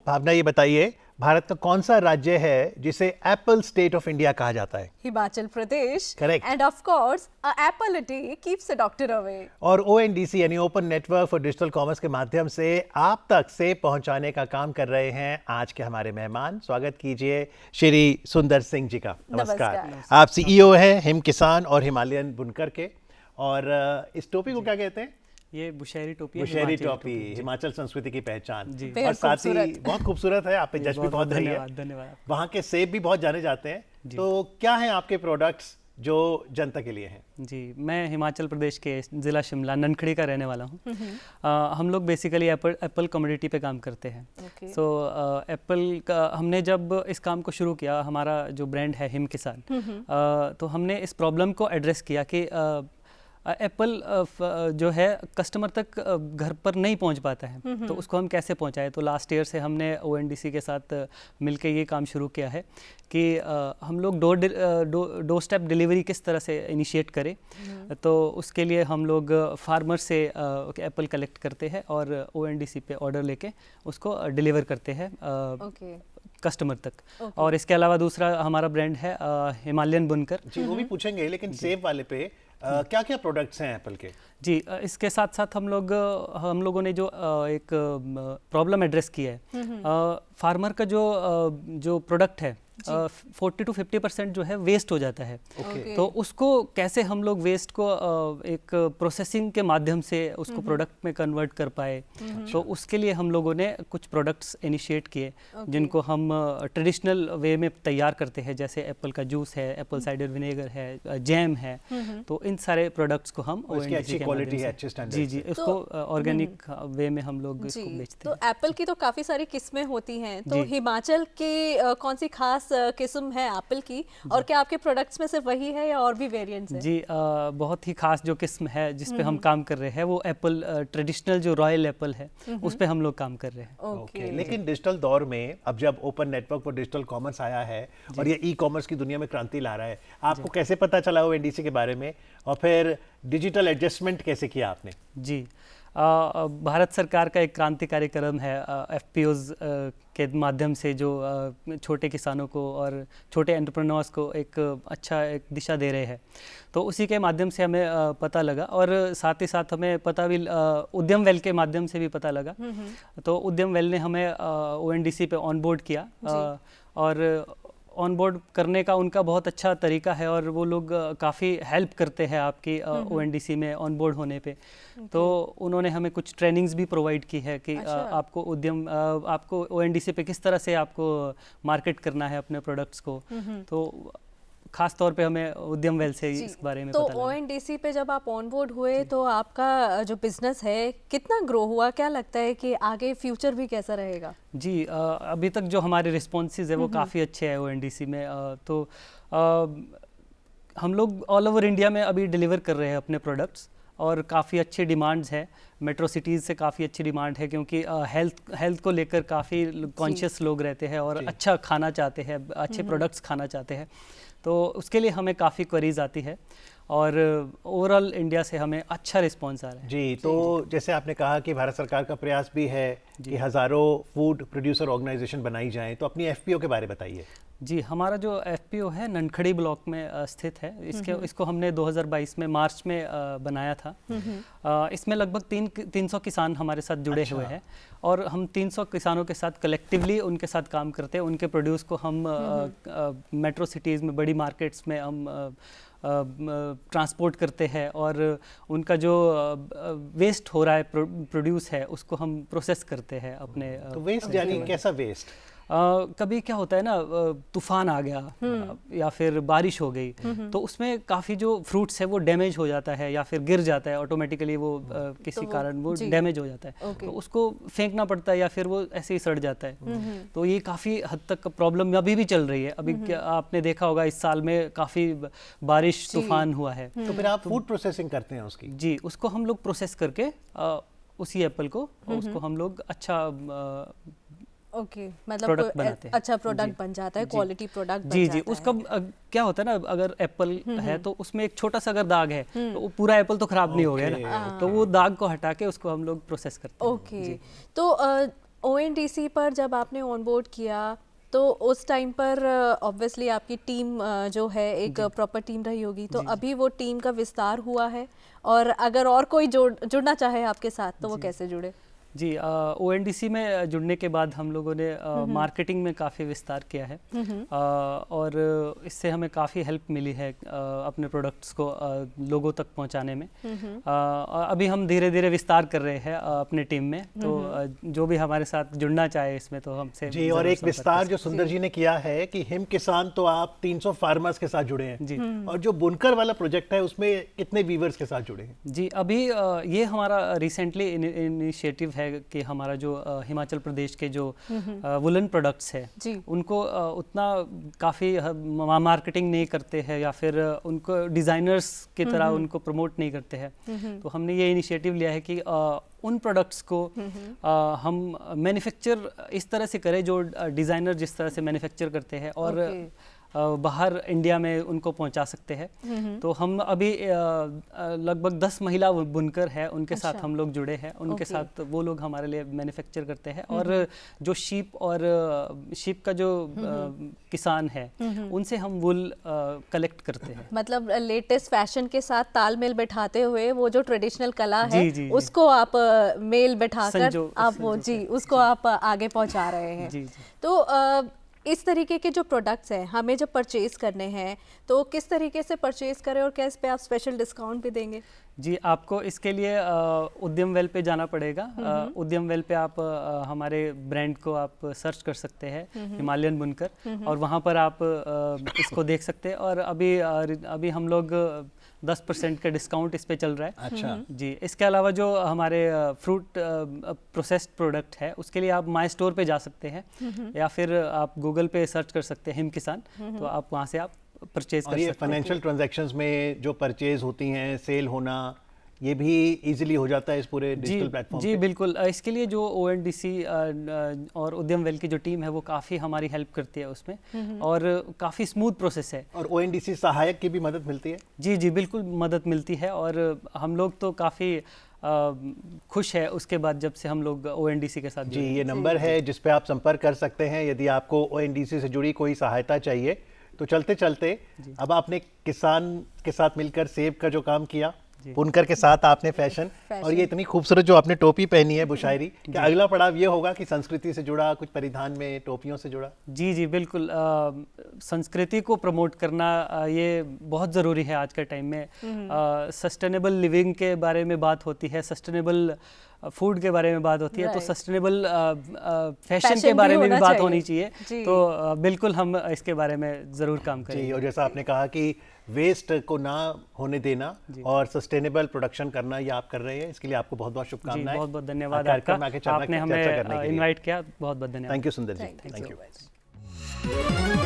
भावना, ये बताइए भारत का कौन सा राज्य है जिसे एप्पल स्टेट ऑफ इंडिया कहा जाता है? Himachal Pradesh. Correct. And of course, a apple a day keeps a doctor away. और ONDC यानी open network for digital commerce के माध्यम से आप तक से पहुंचाने का काम कर रहे हैं आज के हमारे मेहमान। स्वागत कीजिए श्री सुंदर सिंह जी का। नमस्कार। आप CEO हैं हिम किसान और हिमालयन बुनकर के, और इस टोपी को क्या कहते हैं? ये बुशहरी टोपी है। बुशहरी टोपी हिमाचल संस्कृति की पहचान जी। और साथ ही बहुत खूबसूरत है। आप पे जश्न भी बहुत रही है। धन्यवाद। वहाँ के सेब भी बहुत जाने जाते हैं। तो क्या हैं आपके प्रोडक्ट्स जो जनता के लिए हैं? जी, मैं हिमाचल प्रदेश के ज़िला शिमला ननखड़ी का रहने वाला हूँ। हम लोग बेसिकली एप्पल कमोडिटी पे काम करते हैं। सो एप्पल का हमने जब इस काम को शुरू किया, हमारा जो ब्रांड है हिम किसान, तो हमने इस प्रॉब्लम को एड्रेस किया कि एप्पल जो है कस्टमर तक घर पर नहीं पहुंच पाता है, तो उसको हम कैसे पहुंचाएं। तो लास्ट ईयर से हमने ONDC के साथ मिलकर ये काम शुरू किया है कि हम लोग डोर स्टेप डिलीवरी किस तरह से इनिशिएट करें। तो उसके लिए हम लोग फार्मर से एप्पल कलेक्ट करते हैं और ONDC पे ऑर्डर लेके उसको डिलीवर करते हैं कस्टमर तक। और इसके अलावा दूसरा हमारा ब्रांड है हिमालयन बुनकर। जी, वो भी पूछेंगे, लेकिन सेब वाले पे क्या क्या प्रोडक्ट्स हैं एप्पल के? जी, इसके साथ साथ हम लोगों ने जो एक प्रॉब्लम एड्रेस की है, फार्मर का जो प्रोडक्ट है 40 to 50% जो है वेस्ट हो जाता है। तो उसको कैसे हम लोग वेस्ट को एक प्रोसेसिंग के माध्यम से उसको प्रोडक्ट में कन्वर्ट कर पाए, तो उसके लिए हम लोगों ने कुछ प्रोडक्ट्स इनिशिएट किए जिनको हम ट्रेडिशनल वे में तैयार करते हैं, जैसे एप्पल का जूस है, एप्पल साइडर विनेगर है, जैम है। तो इन सारे प्रोडक्ट्स को हम अच्छी क्वालिटी है, अच्छे स्टैंडर्ड जी इसको ऑर्गेनिक वे में हम लोग इसको बेचते हैं। तो एप्पल की तो काफ़ी सारी किस्में होती हैं, तो हिमाचल की कौन सी खास किस्म है एप्पल की, और क्या आपके प्रोडक्ट्स में सिर्फ वही है या और भी वेरिएंट्स हैं? जी, बहुत ही खास जो किस्म है जिस पे हम काम कर रहे हैं वो एप्पल ट्रेडिशनल जो रॉयल एप्पल है उस पे हम लोग काम कर रहे हैं। ओके। लेकिन डिजिटल दौर में अब जब open network for digital commerce आया है और ये ई-कॉमर्स की दुनिया में क्रांति ला रहा है, आपको कैसे पता चला ONDC के बारे में, और फिर डिजिटल एडजस्टमेंट कैसे किया आपने? जी, भारत सरकार का एक क्रांतिकारी कदम है FPOs के माध्यम से जो छोटे किसानों को और छोटे एंटरप्रेन्योर्स को एक एक दिशा दे रहे हैं। तो उसी के माध्यम से हमें पता लगा, और साथ ही साथ हमें पता भी उद्यम वेल के माध्यम से भी पता लगा। तो उद्यम वेल ने हमें ONDC पे ऑनबोर्ड किया, और ऑनबोर्ड करने का उनका बहुत अच्छा तरीका है, और वो लोग काफ़ी हेल्प करते हैं आपकी ONDC में ऑनबोर्ड होने पे। तो उन्होंने हमें कुछ ट्रेनिंग्स भी प्रोवाइड की है कि आपको ONDC पे किस तरह से आपको मार्केट करना है अपने प्रोडक्ट्स को। तो खास तौर पे हमें उद्यम वेल से इस बारे में तो पता लगा। ONDC पे जब आप ऑनबोर्ड हुए तो आपका जो बिजनेस है कितना ग्रो हुआ? क्या लगता है कि आगे फ्यूचर भी कैसा रहेगा? जी, अभी तक जो हमारे रिस्पॉन्सेज है वो काफ़ी अच्छे हैं ONDC में। तो हम लोग ऑल ओवर इंडिया में अभी डिलीवर कर रहे हैं अपने प्रोडक्ट्स, और काफ़ी अच्छी डिमांड्स है। मेट्रो सिटीज़ से काफ़ी अच्छी डिमांड है, क्योंकि हेल्थ को लेकर काफ़ी कॉन्शियस लोग रहते हैं और अच्छा खाना चाहते हैं, अच्छे प्रोडक्ट्स खाना चाहते हैं। तो उसके लिए हमें काफ़ी क्वेरीज आती है, और ओवरऑल इंडिया से हमें अच्छा रिस्पॉन्स आ रहा है। जी, तो जैसे आपने कहा कि भारत सरकार का प्रयास भी है कि हज़ारों फूड प्रोड्यूसर ऑर्गेनाइजेशन बनाई जाएं, तो अपनी FPO के बारे में बताइए। जी, हमारा जो FPO है ननखड़ी ब्लॉक में स्थित है। इसको हमने 2022 में मार्च में बनाया था। इसमें लगभग 300 किसान हमारे साथ जुड़े हुए हैं, और हम 300 किसानों के साथ कलेक्टिवली उनके साथ काम करते हैं। उनके प्रोड्यूस को हम मेट्रो सिटीज़ में, बड़ी मार्केट्स में हम ट्रांसपोर्ट करते हैं, और उनका जो वेस्ट हो रहा है प्रोड्यूस है उसको हम प्रोसेस करते हैं अपने। तो वेस्ट यानी कैसा वेस्ट? कभी क्या होता है ना, तूफान आ गया या फिर बारिश हो गई, तो उसमें काफ़ी जो फ्रूट्स है वो डैमेज हो जाता है या फिर गिर जाता है ऑटोमेटिकली, वो किसी कारण वो डैमेज हो जाता है। तो उसको फेंकना पड़ता है या फिर वो ऐसे ही सड़ जाता है। तो ये काफ़ी हद तक प्रॉब्लम अभी भी चल रही है। अभी आपने देखा होगा इस साल में काफ़ी बारिश तूफान हुआ है। तो फिर आप फूड प्रोसेसिंग करते हैं उसकी? जी, उसको हम लोग प्रोसेस करके उसी एप्पल को उसको हम लोग अच्छा मतलब अच्छा प्रोडक्ट बन जाता है, क्वालिटी प्रोडक्ट बन जाता है। उसका क्या होता है ना, अगर एप्पल है तो उसमें एक छोटा सा अगर दाग है तो वो पूरा एप्पल तो खराब नहीं हो गया ना, तो वो दाग को हटा के उसको हम लोग प्रोसेस करते हैं। तो ONDC पर जब आपने ऑनबोर्ड किया तो उस टाइम पर ऑब्वियसली आपकी टीम जो है एक प्रॉपर टीम रही होगी, तो अभी वो टीम का विस्तार हुआ है, और अगर और कोई जुड़ना चाहे आपके साथ तो वो कैसे जुड़े? जी, ONDC में जुड़ने के बाद हम लोगों ने मार्केटिंग में काफ़ी विस्तार किया है, और इससे हमें काफ़ी हेल्प मिली है अपने प्रोडक्ट्स को लोगों तक पहुंचाने में। अभी हम धीरे धीरे विस्तार कर रहे हैं अपने टीम में, तो जो भी हमारे साथ जुड़ना चाहे इसमें तो हमसे जी। और एक विस्तार जो सुंदर जी ने किया है कि हिम किसान, तो आप 300 फार्मर्स के साथ जुड़े हैं जी, और जो बुनकर वाला प्रोजेक्ट है उसमें कितने वीवर्स के साथ जुड़े हैं? जी, अभी ये हमारा रिसेंटली इनिशिएटिव है कि हमारा जो हिमाचल प्रदेश के जो वुलन प्रोडक्ट्स है उनको उतना काफ़ी मार्केटिंग नहीं करते हैं, या फिर उनको डिज़ाइनर्स की तरह उनको प्रमोट नहीं करते हैं। तो हमने ये इनिशिएटिव लिया है कि उन प्रोडक्ट्स को हम मैन्युफैक्चर इस तरह से करें जो डिज़ाइनर जिस तरह से मैन्युफैक्चर करते हैं, और बाहर इंडिया में उनको पहुंचा सकते हैं। तो हम अभी लगभग 10 महिला बुनकर है, उनके साथ हम लोग जुड़े हैं, उनके साथ वो लोग हमारे लिए मैन्युफैक्चर करते हैं, और जो शीप का जो किसान है उनसे हम वूल कलेक्ट करते हैं। मतलब लेटेस्ट फैशन के साथ तालमेल बैठाते हुए वो जो ट्रेडिशनल कला है उसको आप मेल बैठाकर आप वो उसको आप आगे पहुंचा रहे हैं। तो इस तरीके के जो प्रोडक्ट्स हैं हमें जब परचेज करने हैं तो किस तरीके से परचेज करें, और क्या इस पे आप स्पेशल डिस्काउंट भी देंगे? जी, आपको इसके लिए उद्यम वेल पे जाना पड़ेगा। उद्यम वेल पे आप हमारे ब्रांड को आप सर्च कर सकते हैं, हिमालयन बुनकर, और वहाँ पर आप इसको देख सकते हैं। और अभी हम लोग 10% का डिस्काउंट इस पे चल रहा है। अच्छा जी। इसके अलावा जो हमारे फ्रूट प्रोसेस्ड प्रोडक्ट है उसके लिए आप माई स्टोर पे जा सकते हैं, या फिर आप गूगल पे सर्च कर सकते हैं हिम किसान, तो आप वहाँ से आप परचेज कर सकते हैं। ये फाइनेंशियल ट्रांजैक्शंस में जो परचेज होती हैं, सेल होना, ये भी इजीली हो जाता है इस पूरे डिजिटल प्लेटफॉर्म जी बिल्कुल। इसके लिए जो ONDC और उद्यम वेल की जो टीम है वो काफ़ी हमारी हेल्प करती है उसमें, और काफ़ी स्मूथ प्रोसेस है। और ONDC सहायक की भी मदद मिलती है? जी बिल्कुल मदद मिलती है, और हम लोग तो काफ़ी खुश है उसके बाद जब से हम लोग ONDC के साथ। जी, ये नंबर है जिस पे आप संपर्क कर सकते हैं यदि आपको ONDC से जुड़ी कोई सहायता चाहिए। तो चलते चलते अब आपने किसान के साथ मिलकर सेब का जो काम किया, बुनकर के साथ आपने फैशन, और ये इतनी खूबसूरत जो आपने टोपी पहनी है बुशायरी, क्या अगला पड़ाव ये होगा कि संस्कृति से जुड़ा कुछ परिधान में टोपियों से जुड़ा? जी बिल्कुल। संस्कृति को प्रमोट करना ये बहुत ज़रूरी है आज के टाइम में। सस्टेनेबल लिविंग के बारे में बात होती है, सस्टेनेबल फूड के बारे में बात होती है, तो सस्टेनेबल फैशन के बारे में भी बात होनी चाहिए। तो बिल्कुल हम इसके बारे में ज़रूर काम करेंगे। और जैसा आपने कहा कि वेस्ट को ना होने देना और सस्टेनेबल प्रोडक्शन करना, ये आप कर रहे हैं, इसके लिए आपको बहुत बहुत शुभकामनाएं। बहुत बहुत धन्यवाद आपका, आपने हमें इनवाइट किया, बहुत बहुत धन्यवाद। थैंक यू सुंदर जी, थैंक यू।